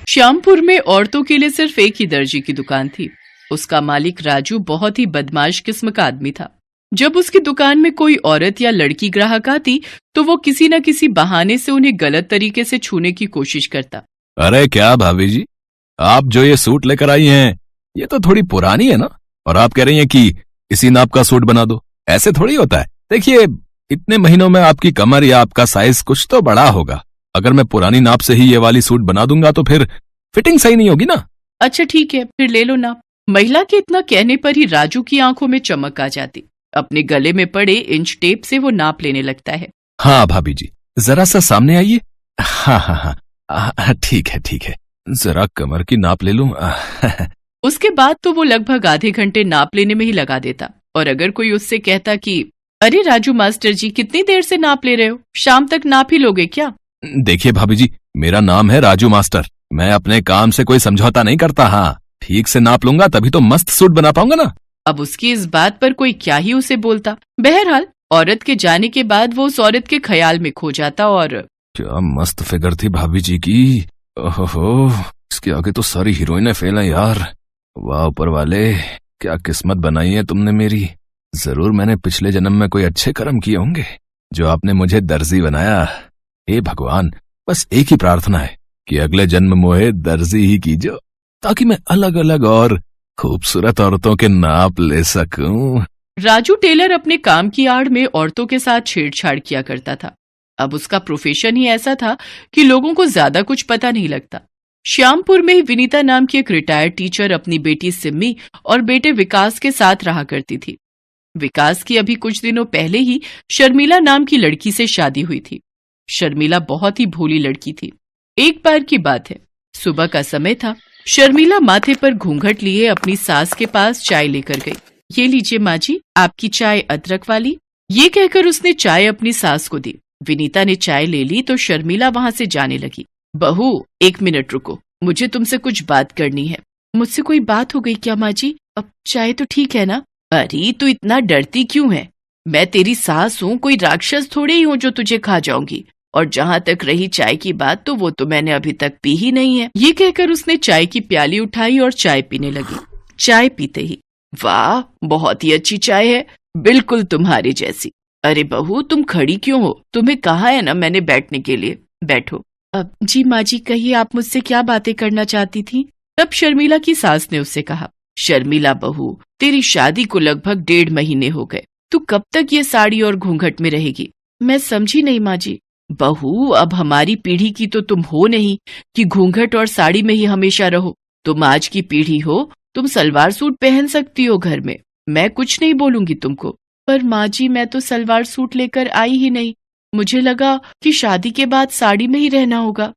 श्यामपुर में औरतों के लिए सिर्फ एक ही दर्जी की दुकान थी। उसका मालिक राजू बहुत ही बदमाश किस्म का आदमी था। जब उसकी दुकान में कोई औरत या लड़की ग्राहक आती तो वो किसी न किसी बहाने से उन्हें गलत तरीके से छूने की कोशिश करता। अरे क्या भाभी जी, आप जो ये सूट लेकर आई हैं ये तो थोड़ी पुरानी है ना, और आप कह रही हैं कि इसी नाप का सूट बना दो। ऐसे थोड़ी होता है। देखिए, इतने महीनों में आपकी कमर या आपका साइज कुछ तो बड़ा होगा। अगर मैं पुरानी नाप से ही ये वाली सूट बना दूंगा तो फिर फिटिंग सही नहीं होगी ना। अच्छा ठीक है, फिर ले लो नाप। महिला के इतना कहने पर ही राजू की आंखों में चमक आ जाती। अपने गले में पड़े इंच टेप से वो नाप लेने लगता है। हाँ भाभी जी, जरा सा सामने आइए। हाँ हाँ हाँ, ठीक है, जरा कमर की नाप ले लूं। उसके बाद तो वो लगभग आधे घंटे नाप लेने में ही लगा देता। और अगर कोई उससे कहता कि अरे राजू मास्टर जी, कितनी देर से नाप ले रहे हो, शाम तक नाप ही लोगे क्या? देखिए भाभी जी, मेरा नाम है राजू मास्टर। मैं अपने काम से कोई समझौता नहीं करता। हाँ, ठीक से नाप लूंगा तभी तो मस्त सूट बना पाऊंगा ना। अब उसकी इस बात पर कोई क्या ही उसे बोलता। बहरहाल औरत के जाने के बाद वो उस औरत के ख्याल में खो जाता। और क्या मस्त फिगर थी भाभी जी की। ओहो, इसके आगे तो सारी हीरोइनें फेल हैं यार। वाह ऊपर वाले, क्या किस्मत बनाई है तुमने मेरी। जरूर मैंने पिछले जन्म में कोई अच्छे कर्म किए होंगे जो आपने मुझे दर्जी बनाया। हे भगवान, बस एक ही प्रार्थना है कि अगले जन्म मोहे दर्जी ही कीजो, ताकि मैं अलग अलग और खूबसूरत औरतों के नाप ले सकूं। राजू टेलर अपने काम की आड़ में औरतों के साथ छेड़छाड़ किया करता था। अब उसका प्रोफेशन ही ऐसा था कि लोगों को ज्यादा कुछ पता नहीं लगता। श्यामपुर में ही विनीता नाम की एक रिटायर्ड टीचर अपनी बेटी सिम्मी और बेटे विकास के साथ रहा करती थी। विकास की अभी कुछ दिनों पहले ही शर्मिला नाम की लड़की से शादी हुई थी। शर्मिला बहुत ही भोली लड़की थी। एक बार की बात है, सुबह का समय था। शर्मिला माथे पर घूंघट लिए अपनी सास के पास चाय लेकर गई। ये लीजिए माँ जी, आपकी चाय अदरक वाली। ये कहकर उसने चाय अपनी सास को दी। विनीता ने चाय ले ली तो शर्मिला वहां से जाने लगी। बहू, 1 मिनट रुको, मुझे तुमसे कुछ बात करनी है। मुझसे कोई बात हो गई क्या माँ जी? अब चाय तो ठीक है ना? अरे तू इतना डरती क्यों है? मैं तेरी सास हूँ, कोई राक्षस थोड़े ही हूँ जो तुझे खा जाऊंगी। और जहाँ तक रही चाय की बात, तो वो तो मैंने अभी तक पी ही नहीं है। ये कहकर उसने चाय की प्याली उठाई और चाय पीने लगी। चाय पीते ही, वाह बहुत ही अच्छी चाय है, बिल्कुल तुम्हारी जैसी। अरे बहू, तुम खड़ी क्यों हो? तुम्हें कहा है ना मैंने बैठने के लिए, बैठो। अब जी माँ जी, कहिए आप मुझसे क्या बातें करना चाहती थी? तब शर्मिला की सास ने उससे कहा, शर्मिला बहू, तेरी शादी को लगभग 1.5 महीने हो गए। तू कब तक ये साड़ी और घूंघट में रहेगी? मैं समझी नहीं माँ जी। बहू, अब हमारी पीढ़ी की तो तुम हो नहीं कि घूंघट और साड़ी में ही हमेशा रहो। तुम आज की पीढ़ी हो, तुम सलवार सूट पहन सकती हो घर में। मैं कुछ नहीं बोलूंगी तुमको। पर माँ जी, मैं तो सलवार सूट लेकर आई ही नहीं। मुझे लगा कि शादी के बाद साड़ी में ही रहना होगा।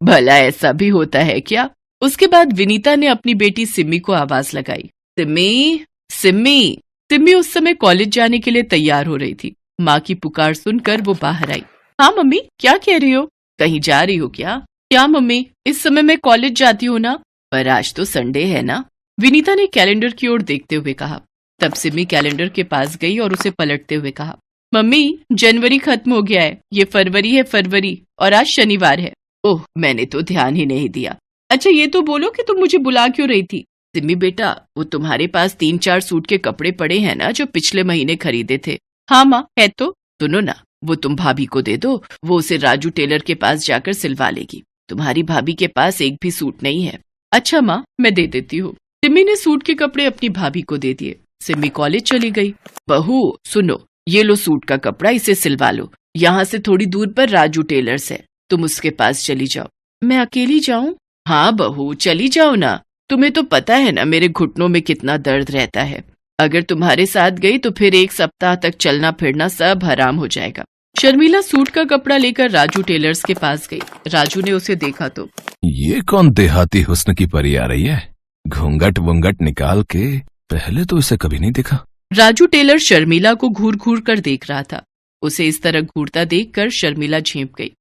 भला ऐसा भी होता है क्या? उसके बाद विनीता ने अपनी बेटी सिम्मी को आवाज लगाई, सिम्मी, सिम्मी। सिम्मी उस समय कॉलेज जाने के लिए तैयार हो रही थी। माँ की पुकार सुनकर वो बाहर आई। हाँ मम्मी, क्या कह रही हो? कहीं जा रही हो क्या? क्या मम्मी, इस समय मैं कॉलेज जाती हूँ ना। पर आज तो संडे है ना, विनीता ने कैलेंडर की ओर देखते हुए कहा। तब सिमी कैलेंडर के पास गई और उसे पलटते हुए कहा, मम्मी, जनवरी खत्म हो गया है, ये फरवरी है, फरवरी, और आज शनिवार है। ओह, मैंने तो ध्यान ही नहीं दिया। अच्छा ये तो बोलो कि तुम मुझे बुला क्यों रही थी? सिमी बेटा, वो तुम्हारे पास 3-4 सूट के कपड़े पड़े हैं ना, जो पिछले महीने खरीदे थे। हाँ माँ, है तो। सुनो ना, वो तुम भाभी को दे दो, वो उसे राजू टेलर के पास जाकर सिलवा लेगी। तुम्हारी भाभी के पास एक भी सूट नहीं है। अच्छा माँ, मैं दे देती हूँ। सिमी ने सूट के कपड़े अपनी भाभी को दे दिए। सिमी कॉलेज चली गई। बहू सुनो, ये लो सूट का कपड़ा, इसे सिलवा लो। यहाँ से थोड़ी दूर पर राजू टेलर्स है, तुम उसके पास चली जाओ। मैं अकेली जाऊँ? हाँ बहू, चली जाओ ना। तुम्हें तो पता है ना मेरे घुटनों में कितना दर्द रहता है। अगर तुम्हारे साथ गई तो फिर 1 सप्ताह तक चलना फिरना सब हराम हो जाएगा। शर्मिला सूट का कपड़ा लेकर राजू टेलर्स के पास गई। राजू ने उसे देखा तो, ये कौन देहाती हुस्न की परी आ रही है? घूंघट वूंघट निकाल के, पहले तो इसे कभी नहीं देखा। राजू टेलर शर्मिला को घूर घूर कर देख रहा था। उसे इस तरह घूरता देखकर शर्मिला झेंप गई।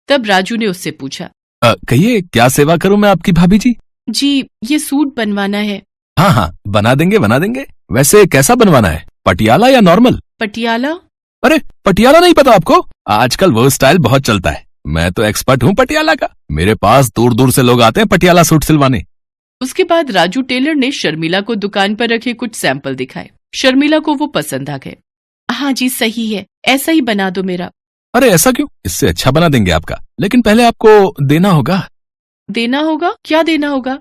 तब राजू ने उससे पूछा, कहिए क्या सेवा करूं मैं आपकी भाभी जी? जी, ये सूट बनवाना है। हाँ हाँ, बना देंगे बना देंगे। वैसे कैसा बनवाना है, पटियाला या नॉर्मल? पटियाला। अरे पटियाला नहीं पता आपको? आजकल वो स्टाइल बहुत चलता है। मैं तो एक्सपर्ट हूँ पटियाला का। मेरे पास दूर दूर से लोग आते हैं पटियाला सूट सिलवाने। उसके बाद राजू टेलर ने शर्मिला को दुकान पर रखे कुछ सैंपल दिखाए। शर्मिला को वो पसंद आ गए। हाँ जी सही है, ऐसा ही बना दो मेरा। अरे ऐसा क्यों, इससे अच्छा बना देंगे आपका, लेकिन पहले आपको देना होगा। देना होगा? क्या देना होगा?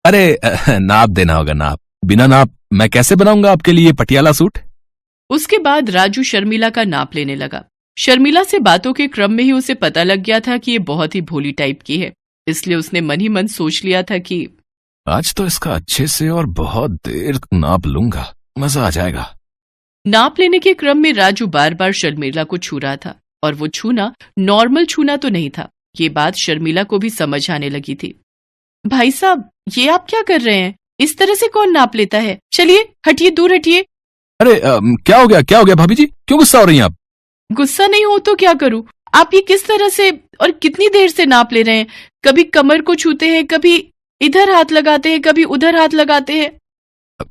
अरे नाप देना होगा, नाप। बिना नाप मैं कैसे बनाऊंगा आपके लिए पटियाला सूट। उसके बाद राजू शर्मिला का नाप लेने लगा। शर्मिला से बातों के क्रम में ही उसे पता लग गया था कि ये बहुत ही भोली टाइप की है, इसलिए उसने मन ही मन सोच लिया था कि आज तो इसका अच्छे से और बहुत देर नाप लूंगा, मजा आ जाएगा। नाप लेने के क्रम में राजू बार बार शर्मिला को छू रहा था, और वो छूना नॉर्मल छूना तो नहीं था। ये बात शर्मिला को भी समझ आने लगी थी। भाई साहब, ये आप क्या कर रहे हैं? इस तरह से कौन नाप लेता है? चलिए हटिए, दूर हटिए। अरे क्या हो गया भाभी जी, क्यों गुस्सा हो रही हैं आप? गुस्सा नहीं हो तो क्या करूं? आप ये किस तरह से और कितनी देर से नाप ले रहे हैं? कभी कमर को छूते हैं, कभी इधर हाथ लगाते हैं, कभी उधर हाथ लगाते हैं।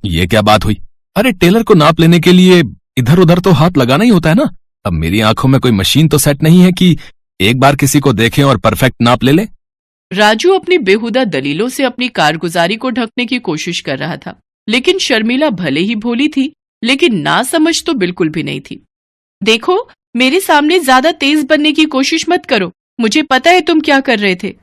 ये क्या बात हुई? अरे टेलर को नाप लेने के लिए इधर उधर तो हाथ लगाना ही होता है ना। अब मेरी आंखों में कोई मशीन तो सेट नहीं है कि एक बार किसी को देखें और परफेक्ट नाप ले ले। राजू अपनी बेहुदा दलीलों से अपनी कारगुजारी को ढकने की कोशिश कर रहा था, लेकिन शर्मिला भले ही भोली थी, लेकिन ना समझ तो बिल्कुल भी नहीं थी। देखो, मेरे सामने ज्यादा तेज बनने की कोशिश मत करो, मुझे पता है तुम क्या कर रहे थे।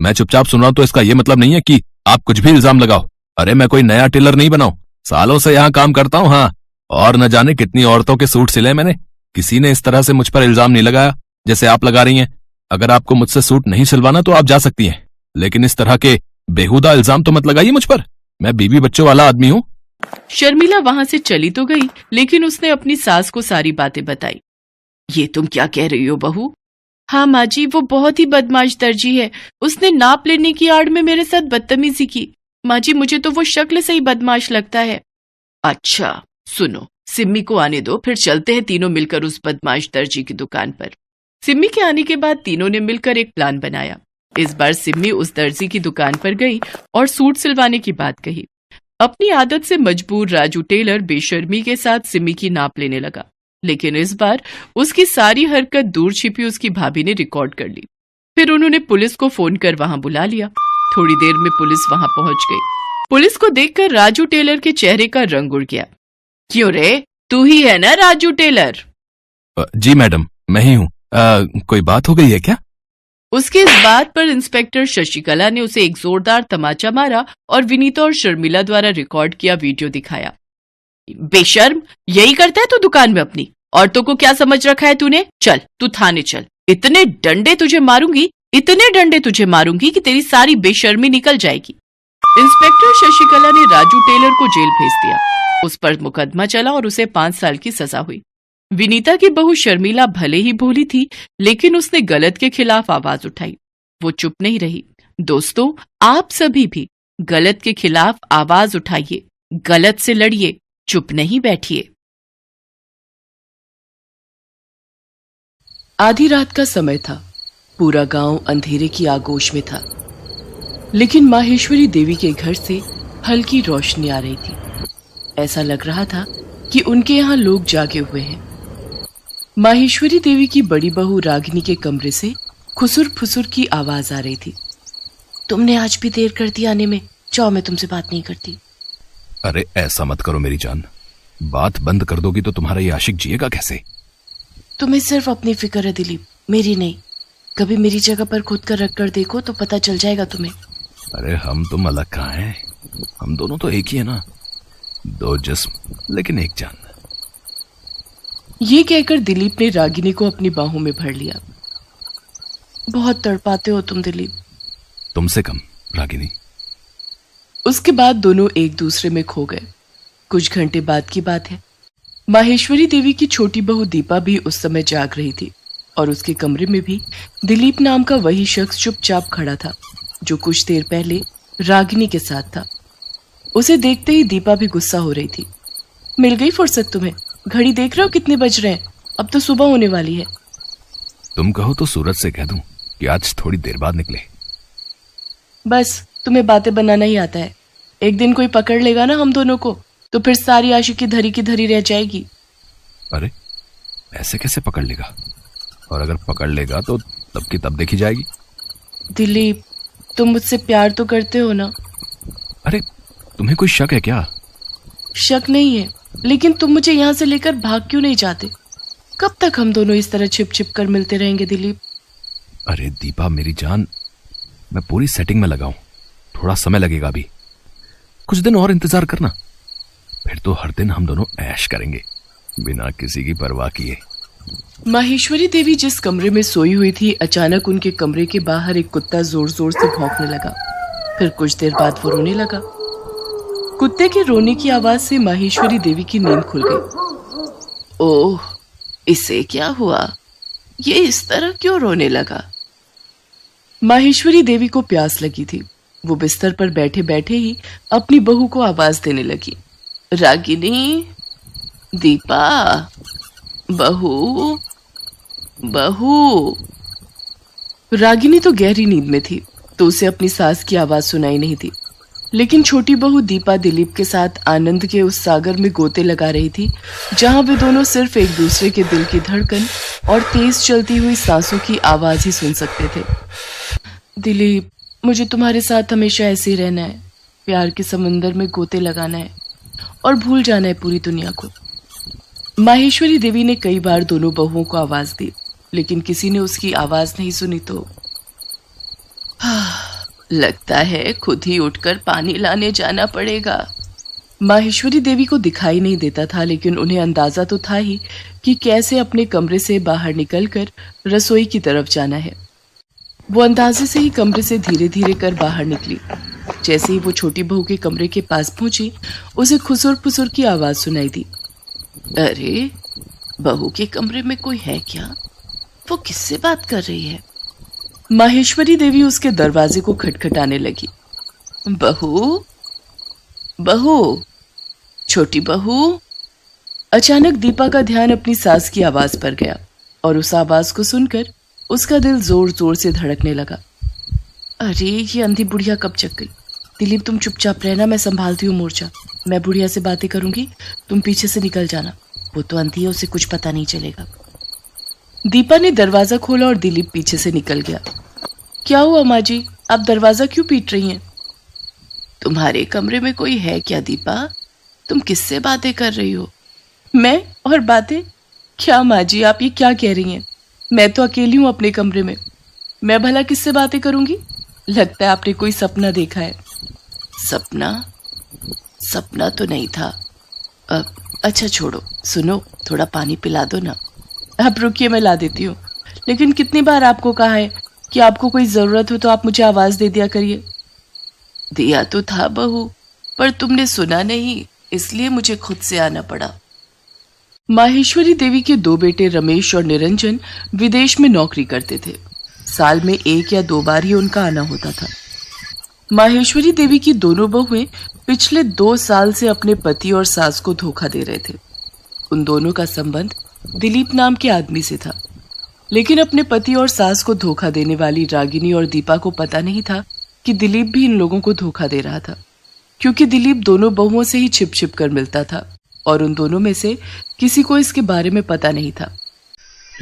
मैं चुपचाप सुन रहा हूं तो इसका ये मतलब नहीं है कि आप कुछ भी इल्जाम लगाओ। अरे मैं कोई नया टेलर नहीं बनाऊं, सालों से यहाँ काम करता हूँ। हाँ, और न जाने कितनी औरतों के सूट सिले मैंने, किसी ने इस तरह से मुझ पर इल्जाम नहीं लगाया जैसे आप लगा रही हैं। अगर आपको मुझसे सूट नहीं सिलवाना तो आप जा सकती हैं, लेकिन इस तरह के बेहुदा इल्जाम तो मत लगाइए मुझ पर। मैं बीवी बच्चों वाला आदमी हूँ। शर्मिला वहां से चली तो गई, लेकिन उसने अपनी सास को सारी बातें बताई। ये तुम क्या कह रही हो बहू? हाँ माँ जी, वो बहुत ही बदमाश दर्जी है, उसने नाप लेने की आड़ में मेरे साथ बदतमीजी की। माँ जी, मुझे तो वो शक्ल से ही बदमाश लगता है। अच्छा सुनो, सिम्मी को आने दो, फिर चलते हैं तीनों मिलकर उस बदमाश दर्जी की दुकान पर। सिम्मी के आने के बाद तीनों ने मिलकर एक प्लान बनाया। इस बार सिम्मी उस दर्जी की दुकान पर गई और सूट सिलवाने की बात कही। अपनी आदत से मजबूर राजू टेलर बेशर्मी के साथ सिम्मी की नाप लेने लगा, लेकिन इस बार उसकी सारी हरकत दूर छिपी उसकी भाभी ने रिकॉर्ड कर ली। फिर उन्होंने पुलिस को फोन कर वहां बुला लिया। थोड़ी देर में पुलिस वहां पहुंच गई। पुलिस को देखकर राजू टेलर के चेहरे का रंग उड़ गया। क्यों रे, तू ही है ना राजू टेलर? जी मैडम, मैं ही हूँ। कोई बात हो गई है क्या? उसके इस बात पर इंस्पेक्टर शशिकला ने उसे एक जोरदार तमाचा मारा और विनीता और शर्मिला द्वारा रिकॉर्ड किया वीडियो दिखाया। बेशर्म, यही करता है तू दुकान में अपनी? औरतों को क्या समझ रखा है तूने? चल तू थाने चल, इतने डंडे तुझे मारूंगी, इतने डंडे तुझे मारूंगी कि तेरी सारी बेशर्मी निकल जाएगी। इंस्पेक्टर शशिकला ने राजू टेलर को जेल भेज दिया। उस पर मुकदमा चला और उसे 5 साल की सजा हुई। विनीता की बहू शर्मिला भले ही भोली थी, लेकिन उसने गलत के खिलाफ आवाज उठाई। वो चुप नहीं रही। दोस्तों, आप सभी भी गलत के खिलाफ आवाज उठाइए, गलत से लड़िए, चुप नहीं बैठिए। आधी रात का समय था। पूरा गांव अंधेरे की आगोश में था, लेकिन माहेश्वरी देवी के घर से हल्की रोशनी आ रही थी। ऐसा लग रहा था कि उनके यहाँ लोग जागे हुए हैं। माहेश्वरी देवी की बड़ी बहू रागिनी के कमरे से खुसुर फुसुर की आवाज आ रही थी। तुमने आज भी देर कर दी आने में, जाओ मैं तुमसे बात नहीं करती। अरे ऐसा मत करो मेरी जान, बात बंद कर दोगी तो तुम्हारा ये आशिक जिएगा कैसे? तुम्हें सिर्फ अपनी फिक्र है दिलीप, मेरी नहीं। कभी मेरी जगह पर खुद का रख कर देखो तो पता चल जाएगा तुम्हें। अरे हम तुम अलग कहाँ हैं, हम दोनों तो एक ही है ना, 2 जिस्म लेकिन एक जान। ये कहकर दिलीप ने रागिनी को अपनी बाहों में भर लिया। बहुत तड़पाते हो तुम दिलीप। तुमसे कम रागिनी। उसके बाद दोनों एक दूसरे में खो गए। कुछ घंटे बाद की बात है। माहेश्वरी देवी की छोटी बहू दीपा भी उस समय जाग रही थी, और उसके कमरे में भी दिलीप नाम का वही शख्स चुपचाप खड़ा था जो कुछ देर पहले रागिनी के साथ था। उसे देखते ही दीपा भी गुस्सा हो रही थी। मिल गई फुर्सत तुम्हें? घड़ी देख रहे हो कितने बज रहे हैं? अब तो सुबह होने वाली है। तुम कहो तो सूरज से कह दूं कि आज थोड़ी देर बाद निकले। बस तुम्हें बातें बनाना ही आता है। एक दिन कोई पकड़ लेगा ना हम दोनों को, तो फिर सारी आशिकी धरी की धरी रह जाएगी। अरे ऐसे कैसे पकड़ लेगा? और अगर पकड़ लेगा तो तब की तब देखी जाएगी। दिलीप, तुम मुझसे प्यार तो करते हो ना? अरे तुम्हें कोई शक है क्या? शक नहीं है, लेकिन तुम मुझे यहाँ से लेकर भाग क्यों नहीं जाते? कब तक हम दोनों इस तरह छिप छिप कर मिलते रहेंगे दिलीप? अरे दीपा मेरी जान, मैं पूरी सेटिंग में लगा हूं, थोड़ा समय लगेगा अभी, कुछ दिन और इंतजार करना, फिर तो हर दिन हम दोनों ऐश करेंगे बिना किसी की परवाह किए। माहेश्वरी देवी जिस कमरे में सोई हुई थी, अचानक उनके कमरे के बाहर एक कुत्ता जोर जोर से भौंकने लगा। फिर कुछ देर बाद वो रोने लगा। कुत्ते के रोने की आवाज से माहेश्वरी देवी की नींद खुल गई। ओह, इसे क्या हुआ? ये इस तरह क्यों रोने लगा? माहेश्वरी देवी को प्यास लगी थी। वो बिस्तर पर बैठे बैठे ही अपनी बहू को आवाज देने लगी। रागिनी, दीपा, बहू, बहू। रागिनी तो गहरी नींद में थी, तो उसे अपनी सास की आवाज सुनाई नहीं थी, लेकिन छोटी बहू दीपा दिलीप के साथ आनंद के उस सागर में गोते लगा रही थी, जहां वे दोनों सिर्फ एक दूसरे के दिल की धड़कन और तेज चलती हुई सांसों की आवाज ही सुन सकते थे। दिलीप, मुझे तुम्हारे साथ हमेशा ऐसे ही रहना है, प्यार के समंदर में गोते लगाना है और भूल जाना है पूरी दुनिया को। माहेश्वरी देवी ने कई बार दोनों बहुओं को आवाज दी, लेकिन किसी ने उसकी आवाज नहीं सुनी। तो लगता है खुद ही उठकर पानी लाने जाना पड़ेगा। माहेश्वरी देवी को दिखाई नहीं देता था, लेकिन उन्हें अंदाजा तो था ही कि कैसे अपने कमरे से बाहर निकलकर रसोई की तरफ जाना है। वो अंदाजे से ही कमरे से धीरे धीरे कर बाहर निकली। जैसे ही वो छोटी बहू के कमरे के पास पहुंची, उसे खुसुर फुसुर की आवाज सुनाई दी। अरे, बहू के कमरे में कोई है क्या? वो किससे बात कर रही है? माहेश्वरी देवी उसके दरवाजे को खटखटाने लगी। बहू, बहू, छोटी बहू। अचानक दीपा का ध्यान अपनी सास की आवाज पर गया और उस आवाज को सुनकर उसका दिल जोर जोर से धड़कने लगा। अरे, ये अंधी बुढ़िया कब जग गई? दिलीप, तुम चुपचाप रहना, मैं संभालती हूँ मोर्चा। मैं बुढ़िया से बातें करूंगी, तुम पीछे से निकल जाना। वो तो अंधी है, उसे कुछ पता नहीं चलेगा। दीपा ने दरवाजा खोला और दिलीप पीछे से निकल गया। क्या हुआ माँ जी, आप दरवाजा क्यों पीट रही हैं? तुम्हारे कमरे में कोई है क्या दीपा? तुम किससे बातें कर रही हो? मैं और बातें? क्या माँ जी, आप ये क्या कह रही हैं? मैं तो अकेली हूं अपने कमरे में, मैं भला किससे बातें करूंगी? लगता है आपने कोई सपना देखा है। सपना? सपना तो नहीं था। अच्छा छोड़ो, सुनो, थोड़ा पानी पिला दो ना। आप रुकिए, मैं ला देती हूँ। लेकिन कितनी बार आपको कहा है कि आपको कोई जरूरत हो तो आप मुझे आवाज दे दिया करिए। दिया तो था बहू, पर तुमने सुना नहीं, इसलिए मुझे खुद से आना पड़ा। माहेश्वरी देवी के दो बेटे रमेश और निरंजन विदेश में नौकरी करते थे। साल में 1 या 2 बार ही उनका आना होता था। माहेश्वरी देवी की दोनों बहुएं पिछले 2 साल से अपने पति और सास को धोखा दे रहे थे। उन दोनों का संबंध दिलीप नाम के आदमी से था, लेकिन अपने पति और सास को धोखा देने वाली रागिनी और दीपा को पता नहीं था कि दिलीप भी इन लोगों को धोखा दे रहा था, क्योंकि दिलीप दोनों बहुओं से ही छिप छिप कर मिलता था और उन दोनों में से किसी को इसके बारे में पता नहीं था।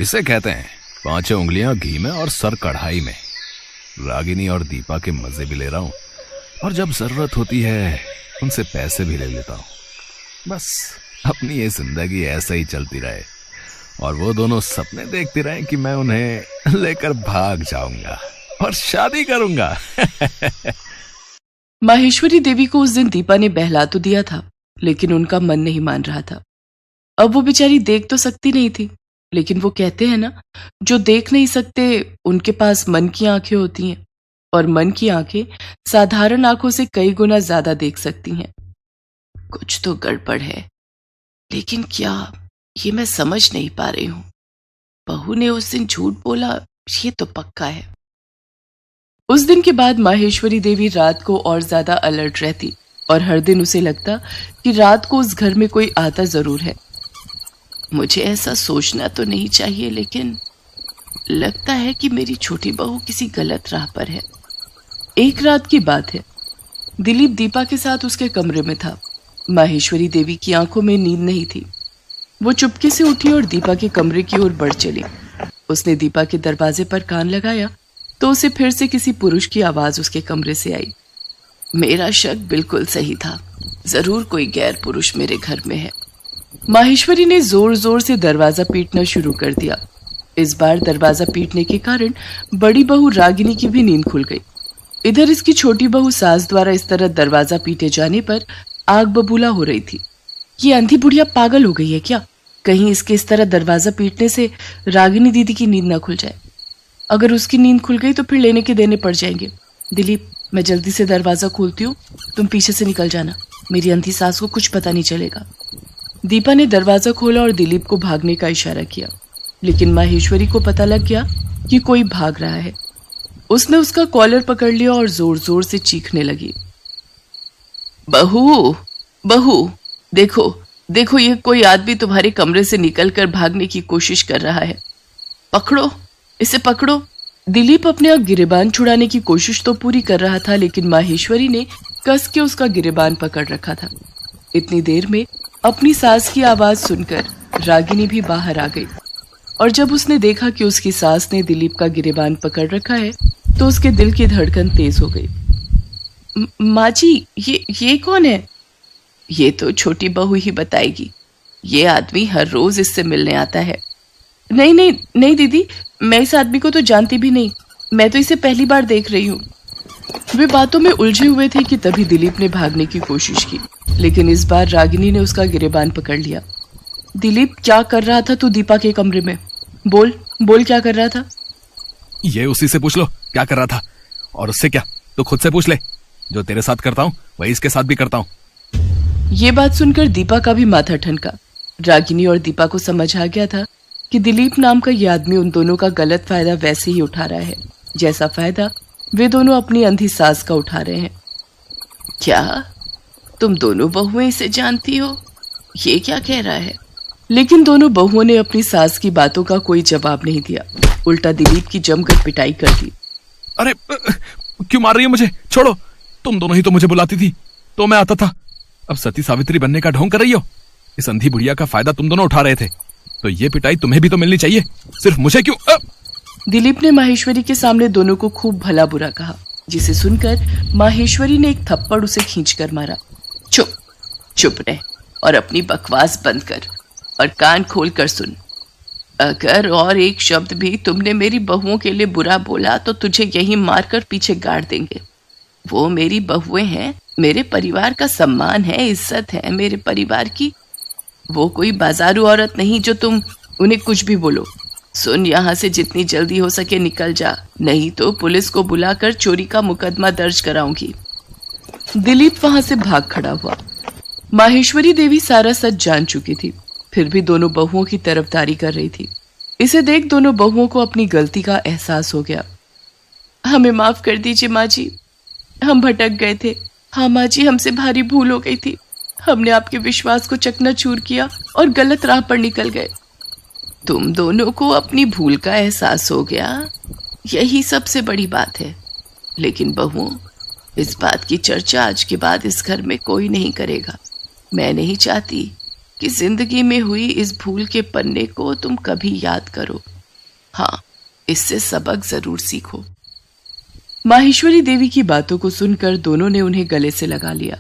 इसे कहते हैं 5 उंगलियां घी में और सर कढ़ाई में। रागिनी और दीपा के मजे भी ले रहा हूं, और जब जरूरत होती है उनसे पैसे भी ले लेता हूं। बस अपनी ये जिंदगी ऐसे ही चलती रहे और वो दोनों सपने देखते रहे कि मैं उन्हें लेकर भाग जाऊंगा और शादी करूंगा। माहेश्वरी देवी को उस दिन दीपा ने बहला तो दिया था, लेकिन उनका मन नहीं मान रहा था। अब वो बेचारी देख तो सकती नहीं थी, लेकिन वो कहते हैं ना, जो देख नहीं सकते उनके पास मन की आंखें होती हैं, और मन की आंखें साधारण आंखों से कई गुना ज्यादा देख सकती हैं। कुछ तो गड़बड़ है, लेकिन क्या, ये मैं समझ नहीं पा रही हूं। बहू ने उस दिन झूठ बोला, ये तो पक्का है। उस दिन के बाद माहेश्वरी देवी रात को और ज्यादा अलर्ट रहती और हर दिन उसे लगता कि रात को उस घर में कोई आता जरूर है। मुझे ऐसा सोचना तो नहीं चाहिए, लेकिन लगता है कि मेरी छोटी बहू किसी गलत राह पर है। एक रात की बात है, दिलीप दीपा के साथ उसके कमरे में था। माहेश्वरी देवी की आंखों में नींद नहीं थी। वो चुपके से उठी और दीपा के कमरे की ओर बढ़ चली। उसने दीपा के दरवाजे पर कान लगाया तो उसे फिर से किसी पुरुष की आवाज उसके कमरे से आई। मेरा शक बिल्कुल सही था, जरूर कोई गैर पुरुष मेरे घर में है। माहेश्वरी ने जोर जोर से दरवाजा पीटना शुरू कर दिया। इस बार दरवाजा पीटने के कारण बड़ी बहू रागिनी की भी नींद खुल गई। इधर इसकी छोटी बहू सास द्वारा इस तरह दरवाजा पीटे जाने पर आग बबूला हो रही थी। ये अंधी बुढ़िया पागल हो गई है क्या? कहीं इसके इस तरह दरवाजा पीटने से रागिनी दीदी की नींद ना खुल जाए। अगर उसकी नींद खुल गई तो फिर लेने के देने पड़ जाएंगे। दिलीप, मैं जल्दी से दरवाजा खोलती हूँ, तुम पीछे से निकल जाना, मेरी अंधी सास को कुछ पता नहीं चलेगा। दीपा ने दरवाजा खोला और दिलीप को भागने का इशारा किया, लेकिन माहेश्वरी को पता लग गया कि कोई भाग रहा है। उसने उसका कॉलर पकड़ लिया और जोर जोर से चीखने लगी। बहू, बहू, देखो देखो, ये कोई आदमी तुम्हारे कमरे से निकलकर भागने की कोशिश कर रहा है। पकड़ो, इसे पकड़ो। दिलीप अपने गिरेबान छुड़ाने की कोशिश तो पूरी कर रहा था, लेकिन माहेश्वरी ने कस के उसका गिरेबान पकड़ रखा था। इतनी देर में अपनी सास की आवाज सुनकर रागिनी भी बाहर आ गई, और जब उसने देखा कि उसकी सास ने दिलीप का गिरेबान पकड़ रखा है तो उसके दिल की धड़कन तेज हो गई। माँ जी, ये कौन है? ये तो छोटी बहू ही बताएगी। ये आदमी हर रोज इससे मिलने आता है। नहीं नहीं नहीं दीदी, मैं इस आदमी को तो जानती भी नहीं, मैं तो इसे पहली बार देख रही हूँ। वे बातों में उलझे हुए थे कि तभी दिलीप ने भागने की कोशिश की, लेकिन इस बार रागिनी ने उसका गिरेबान पकड़ लिया। दिलीप, क्या कर रहा था तू दीपा के कमरे में? बोल बोल, क्या कर रहा था? ये उसी से पूछ लो क्या कर रहा था, और उससे क्या तो खुद से पूछ ले। जो तेरे साथ करता हूँ वही इसके साथ भी करता हूँ। ये बात सुनकर दीपा का भी माथा ठनका। रागिनी और दीपा को समझ आ गया था कि दिलीप नाम का यह आदमी उन दोनों का गलत फायदा वैसे ही उठा रहा है जैसा फायदा वे दोनों अपनी अंधी सास का उठा रहे हैं। क्या तुम दोनों बहुएं इसे जानती हो? ये क्या कह रहा है? लेकिन दोनों बहुओं ने अपनी सास की बातों का कोई जवाब नहीं दिया, उल्टा दिलीप की जमकर पिटाई कर दी। अरे क्यों मार रही है मुझे? छोड़ो, तुम दोनों ही तो मुझे बुलाती थी तो मैं आता था। अब सती सावित्री बनने का ढोंग कर रही हो। इस अंधी बुढ़िया का फायदा तुम दोनों उठा रहे थे, तो ये पिटाई तुम्हें भी तो मिलनी चाहिए, सिर्फ मुझे क्यों? दिलीप ने माहेश्वरी के सामने दोनों को खूब भला बुरा कहा, जिसे सुनकर माहेश्वरी ने एक थप्पड़ उसे खींचकर मारा। चुप चुप रह और अपनी बकवास बंद कर और कान खोल कर सुन। अगर और एक शब्द भी तुमने मेरी बहुओं के लिए बुरा बोला तो तुझे यहीं मारकर पीछे गाड़ देंगे। वो मेरी बहुएं हैं, मेरे परिवार का सम्मान है, इज्जत है मेरे परिवार की। वो कोई बाजारू औरत नहीं जो तुम उन्हें कुछ भी बोलो। सुन, यहाँ से जितनी जल्दी हो सके निकल जा, नहीं तो पुलिस को बुलाकर चोरी का मुकदमा दर्ज कराऊंगी। दिलीप वहां से भाग खड़ा हुआ। माहेश्वरी देवी सारा सच जान चुकी थी, फिर भी दोनों बहुओं की तरफदारी कर रही थी। इसे देख दोनों बहुओं को अपनी गलती का एहसास हो गया। हमें माफ कर दीजिए माँ जी, हम भटक गए थे। हाँ माँ जी, हमसे भारी भूल हो गई थी। हमने आपके विश्वास को चकनाचूर किया और गलत राह पर निकल गए। तुम दोनों को अपनी भूल का एहसास हो गया, यही सबसे बड़ी बात है। लेकिन बहुओं, इस बात की चर्चा आज के बाद इस घर में कोई नहीं करेगा। मैं नहीं चाहती कि जिंदगी में हुई इस भूल के पन्ने को तुम कभी याद करो। हाँ, इससे सबक जरूर सीखो। माहेश्वरी देवी की बातों को सुनकर दोनों ने उन्हें गले से लगा लिया।